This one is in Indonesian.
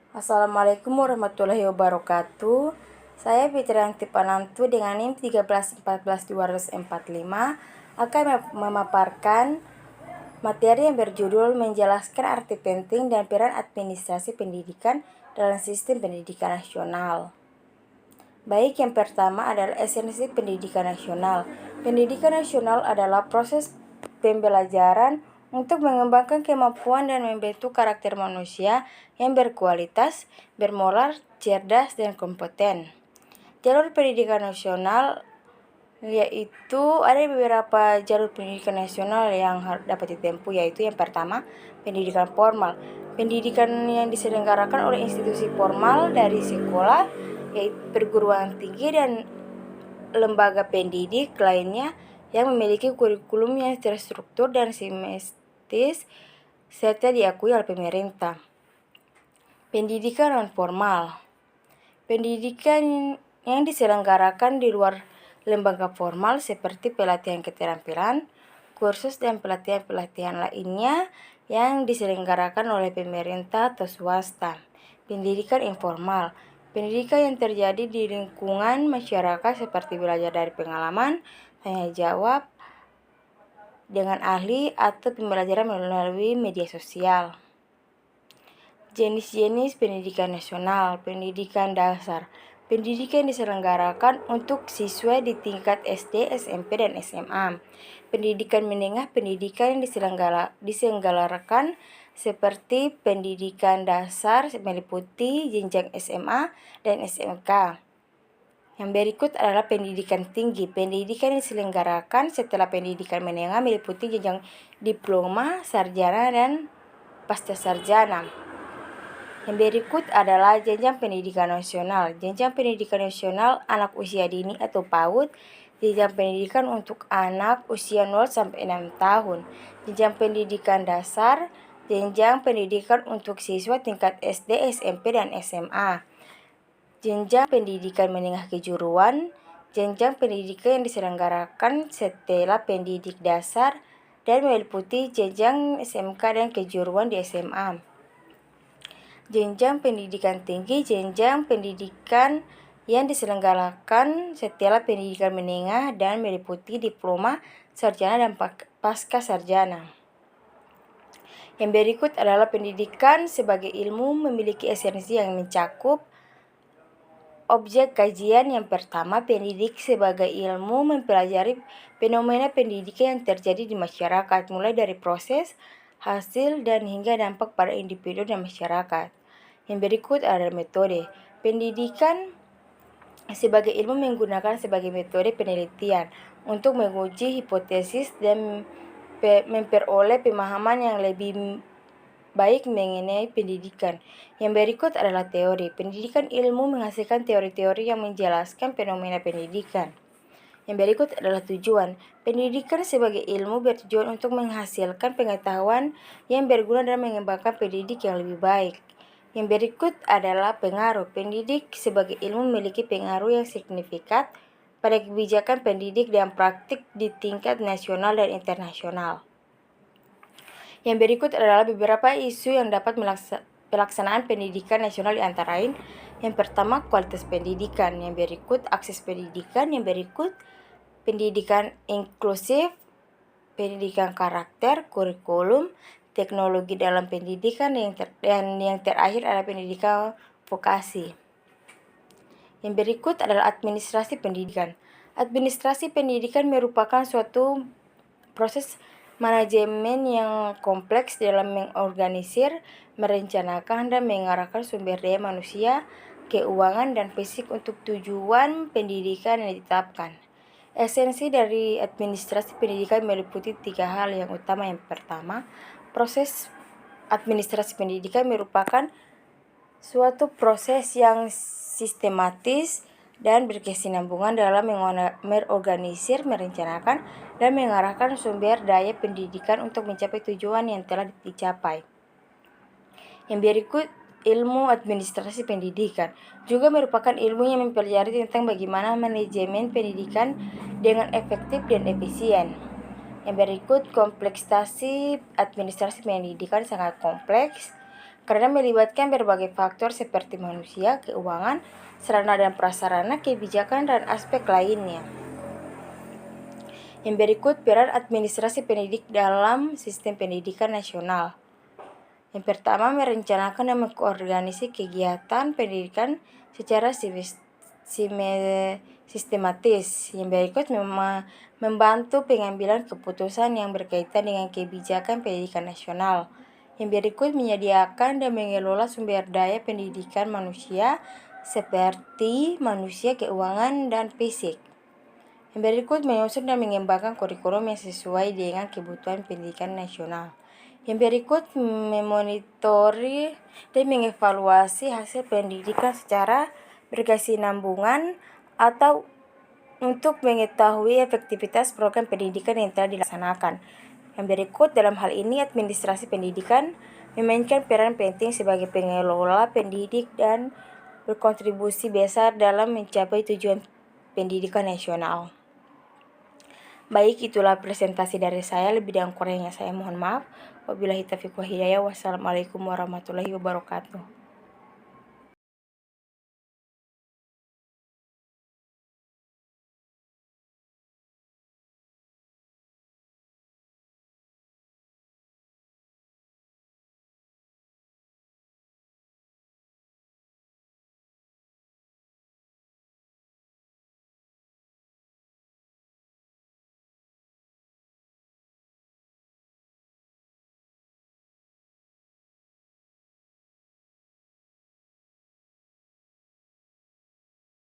Assalamualaikum warahmatullahi wabarakatuh. Saya Fitrianti Panantu dengan NIM 1314245 akan memaparkan materi yang berjudul menjelaskan arti penting dan peran administrasi pendidikan dalam sistem pendidikan nasional. Baik, yang pertama adalah esensi pendidikan nasional. Pendidikan nasional adalah proses pembelajaran untuk mengembangkan kemampuan dan membentuk karakter manusia yang berkualitas, bermoral, cerdas, dan kompeten. Jalur pendidikan nasional yaitu ada beberapa jalur pendidikan nasional yang dapat ditempuh, yaitu yang pertama, pendidikan formal. Pendidikan yang diselenggarakan oleh institusi formal dari sekolah, yaitu perguruan tinggi dan lembaga pendidik lainnya yang memiliki kurikulum yang terstruktur dan sistematis serta diakui oleh pemerintah. Pendidikan non formal. Pendidikan yang diselenggarakan di luar lembaga formal seperti pelatihan keterampilan, kursus dan pelatihan-pelatihan lainnya yang diselenggarakan oleh pemerintah atau swasta. Pendidikan informal. Pendidikan yang terjadi di lingkungan masyarakat seperti belajar dari pengalaman, tanya jawab dengan ahli, atau pembelajaran melalui media sosial. Jenis-jenis pendidikan nasional. Pendidikan dasar. Pendidikan diselenggarakan untuk siswa di tingkat SD, SMP, dan SMA. Pendidikan menengah, pendidikan yang diselenggarakan seperti pendidikan dasar meliputi jenjang SMA dan SMK. Yang berikut adalah pendidikan tinggi. Pendidikan yang diselenggarakan setelah pendidikan menengah meliputi jenjang diploma, sarjana, dan pasca sarjana. Yang berikut adalah jenjang pendidikan nasional. Jenjang pendidikan nasional anak usia dini atau PAUD, jenjang pendidikan untuk anak usia 0 sampai 6 tahun, jenjang pendidikan dasar, jenjang pendidikan untuk siswa tingkat SD, SMP, dan SMA. Jenjang pendidikan menengah kejuruan, jenjang pendidikan yang diselenggarakan setelah pendidik dasar dan meliputi jenjang SMK dan kejuruan di SMA. Jenjang pendidikan tinggi, jenjang pendidikan yang diselenggarakan setelah pendidikan menengah dan meliputi diploma, sarjana, dan pasca sarjana. Yang berikut adalah pendidikan sebagai ilmu memiliki esensi yang mencakup objek kajian. Yang pertama, pendidik sebagai ilmu mempelajari fenomena pendidikan yang terjadi di masyarakat, mulai dari proses, hasil, dan hingga dampak pada individu dan masyarakat. Yang berikut adalah metode. Pendidikan sebagai ilmu menggunakan sebagai metode penelitian untuk menguji hipotesis dan memperoleh pemahaman yang lebih baik mengenai pendidikan. Yang berikut adalah teori. Pendidikan ilmu menghasilkan teori-teori yang menjelaskan fenomena pendidikan. Yang berikut adalah tujuan. Pendidikan sebagai ilmu bertujuan untuk menghasilkan pengetahuan yang berguna dan mengembangkan pendidik yang lebih baik. Yang berikut adalah pengaruh. Pendidik sebagai ilmu memiliki pengaruh yang signifikan pada kebijakan pendidik dan praktik di tingkat nasional dan internasional. Yang berikut adalah beberapa isu yang dapat pelaksanaan pendidikan nasional, di antara lain. Yang pertama, kualitas pendidikan. Yang berikut, akses pendidikan. Yang berikut, pendidikan inklusif, pendidikan karakter, kurikulum, teknologi dalam pendidikan, dan yang terakhir adalah pendidikan vokasi. Yang berikut adalah administrasi pendidikan. Administrasi pendidikan merupakan suatu proses manajemen yang kompleks dalam mengorganisir, merencanakan, dan mengarahkan sumber daya manusia, keuangan, dan fisik untuk tujuan pendidikan yang ditetapkan. Esensi dari administrasi pendidikan meliputi 3 hal yang utama. Yang pertama, proses administrasi pendidikan merupakan suatu proses yang sistematis dan berkesinambungan dalam mengorganisir, merencanakan, dan mengarahkan sumber daya pendidikan untuk mencapai tujuan yang telah dicapai. Yang berikut, ilmu administrasi pendidikan juga merupakan ilmu yang mempelajari tentang bagaimana manajemen pendidikan dengan efektif dan efisien. Yang berikut, kompleksitas administrasi pendidikan sangat kompleks, karena melibatkan berbagai faktor seperti manusia, keuangan, sarana dan prasarana, kebijakan, dan aspek lainnya. Yang berikut peran administrasi pendidik dalam sistem pendidikan nasional. Yang pertama, merencanakan dan mengorganisasi kegiatan pendidikan secara sistematis. Yang berikut membantu pengambilan keputusan yang berkaitan dengan kebijakan pendidikan nasional. Yang berikut menyediakan dan mengelola sumber daya pendidikan manusia seperti manusia, keuangan, dan fisik. Yang berikut menyusun dan mengembangkan kurikulum yang sesuai dengan kebutuhan pendidikan nasional. Yang berikut memonitori dan mengevaluasi hasil pendidikan secara berkesinambungan atau untuk mengetahui efektivitas program pendidikan yang telah dilaksanakan. Yang berikut dalam hal ini administrasi pendidikan memainkan peran penting sebagai pengelola pendidik dan berkontribusi besar dalam mencapai tujuan pendidikan nasional. Baik, itulah presentasi dari saya. Lebih dan kurangnya saya mohon maaf. Wabillahi taufiq wal hidayah. Wassalamualaikum warahmatullahi wabarakatuh.